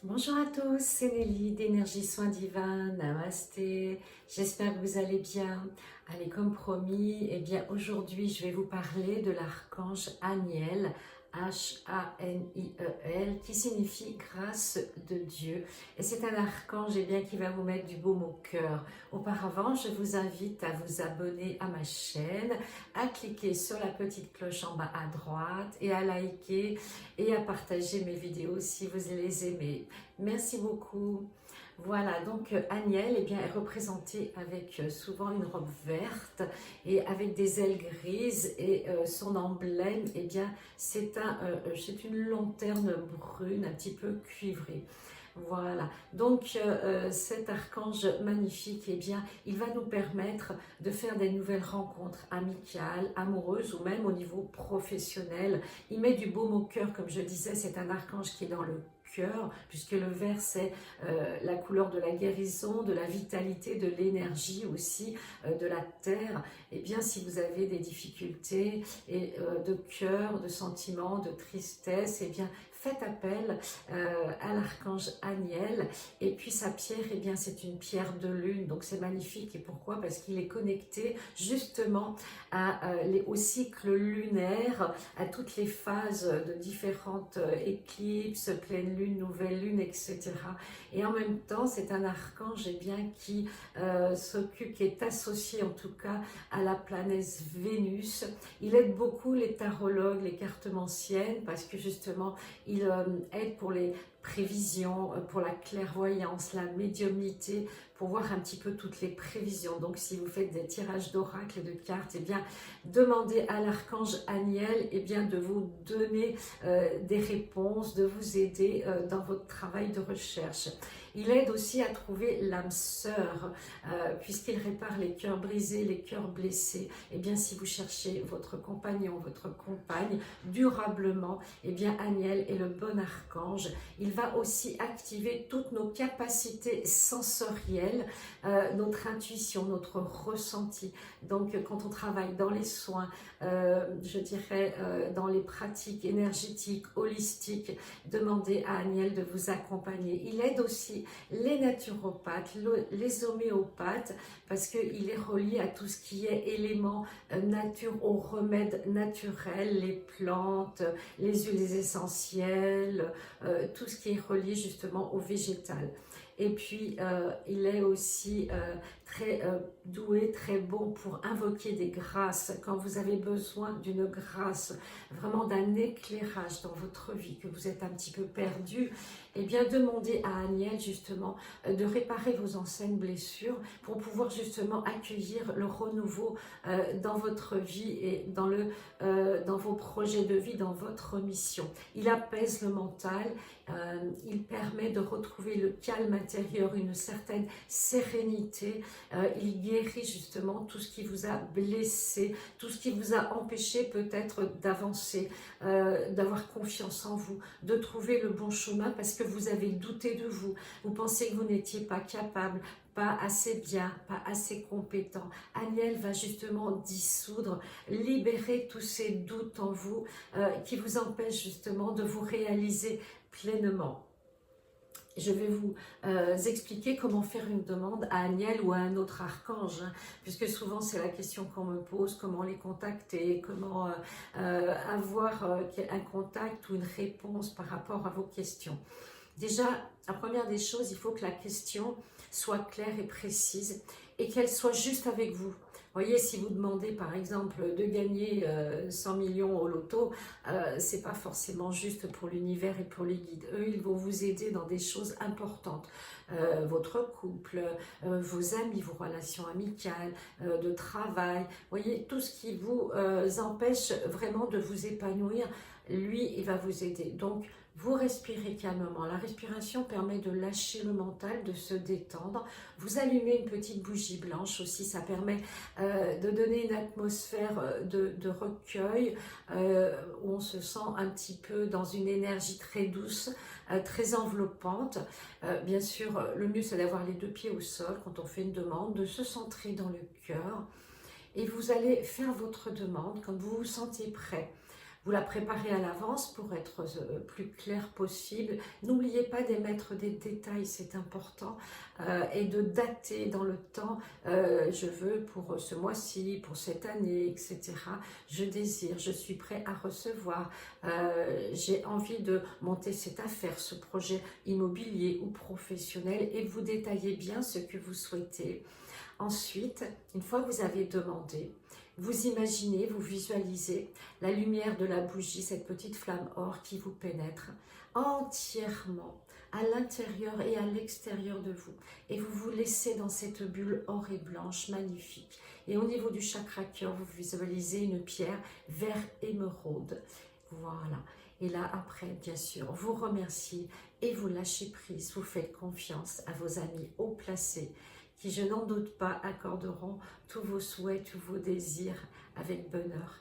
Bonjour à tous, c'est Nelly d'Énergie Soins Divins, Namasté, j'espère que vous allez bien. Allez, comme promis, eh bien aujourd'hui je vais vous parler de l'archange Aniel, H-A-N-I-E-L, qui signifie grâce de Dieu. Et c'est un archange qui va vous mettre du baume au cœur. Auparavant, je vous invite à vous abonner à ma chaîne, à cliquer sur la petite cloche en bas à droite et à liker et à partager mes vidéos si vous les aimez. Merci beaucoup. Voilà, donc Aniel est représentée avec souvent une robe verte et avec des ailes grises et son emblème, c'est une lanterne brune un petit peu cuivrée. Voilà, donc cet archange magnifique, il va nous permettre de faire des nouvelles rencontres amicales, amoureuses ou même au niveau professionnel. Il met du baume au cœur, comme je disais, c'est un archange qui est dans le cœur, puisque le vert c'est la couleur de la guérison, de la vitalité, de l'énergie aussi, de la terre. Eh bien, si vous avez des difficultés de cœur, de sentiments, de tristesse, faites appel à l'archange Aniel. Et puis sa pierre, c'est une pierre de lune, donc c'est magnifique. Et pourquoi? Parce qu'il est connecté justement au cycle lunaire, à toutes les phases de différentes éclipses, pleine lune, nouvelle lune, etc. Et en même temps, c'est un archange qui qui est associé en tout cas à la planète Vénus. Il aide beaucoup les tarologues, les cartomanciennes, parce que justement, il aide pour les prévisions, pour la clairvoyance, la médiumnité, pour voir un petit peu toutes les prévisions. Donc si vous faites des tirages d'oracle et de cartes, demandez à l'archange Aniel de vous donner des réponses, de vous aider dans votre travail de recherche. Il aide aussi à trouver l'âme sœur, puisqu'il répare les cœurs brisés, les cœurs blessés. Si vous cherchez votre compagnon, votre compagne durablement, Aniel est le bon archange. Il va aussi activer toutes nos capacités sensorielles, notre intuition, notre ressenti. Donc quand on travaille dans les soins, dans les pratiques énergétiques, holistiques, demandez à Aniel de vous accompagner. Il aide aussi les naturopathes, les homéopathes, parce qu'il est relié à tout ce qui est éléments nature, aux remèdes naturels, les plantes, les huiles essentielles, tout ce qui est relié justement au végétal. Et puis, il est aussi très doué, très bon pour invoquer des grâces. Quand vous avez besoin d'une grâce, vraiment d'un éclairage dans votre vie, que vous êtes un petit peu perdu, demandez à Aniel justement de réparer vos anciennes blessures pour pouvoir justement accueillir le renouveau dans votre vie et dans vos projets de vie, dans votre mission. Il apaise le mental, il permet de retrouver le calme intérieur, une certaine sérénité. Il guérit justement tout ce qui vous a blessé, tout ce qui vous a empêché peut-être d'avancer, d'avoir confiance en vous, de trouver le bon chemin parce que vous avez douté de vous. Vous pensez que vous n'étiez pas capable, pas assez bien, pas assez compétent. Aniel va justement dissoudre, libérer tous ces doutes en vous qui vous empêchent justement de vous réaliser pleinement. Je vais vous expliquer comment faire une demande à Aniel ou à un autre archange, puisque souvent c'est la question qu'on me pose, comment les contacter, comment avoir un contact ou une réponse par rapport à vos questions. Déjà, la première des choses, il faut que la question soit claire et précise et qu'elle soit juste avec vous. Voyez, si vous demandez par exemple de gagner 100 millions au loto, c'est pas forcément juste pour l'univers et pour les guides. Eux, ils vont vous aider dans des choses importantes. Votre couple, vos amis, vos relations amicales, de travail. Voyez, tout ce qui vous empêche vraiment de vous épanouir, lui, il va vous aider. Donc, vous respirez calmement. La respiration permet de lâcher le mental, de se détendre. Vous allumez une petite bougie blanche aussi, ça permet de donner une atmosphère de recueil où on se sent un petit peu dans une énergie très douce, très enveloppante. Bien sûr, le mieux c'est d'avoir les deux pieds au sol quand on fait une demande, de se centrer dans le cœur. Et vous allez faire votre demande quand vous vous sentez prêt. Vous la préparez à l'avance pour être plus clair possible. N'oubliez pas d'émettre des détails, c'est important, et de dater dans le temps. Je veux pour ce mois-ci, pour cette année, etc. Je désire, je suis prêt à recevoir. J'ai envie de monter cette affaire, ce projet immobilier ou professionnel, et vous détaillez bien ce que vous souhaitez. Ensuite, une fois que vous avez demandé, vous imaginez, vous visualisez la lumière de la bougie, cette petite flamme or qui vous pénètre entièrement à l'intérieur et à l'extérieur de vous. Et vous vous laissez dans cette bulle or et blanche magnifique. Et au niveau du chakra cœur, vous visualisez une pierre vert émeraude. Voilà. Et là, après, bien sûr, vous remerciez et vous lâchez prise. Vous faites confiance à vos amis haut placés qui, je n'en doute pas, accorderont tous vos souhaits, tous vos désirs avec bonheur.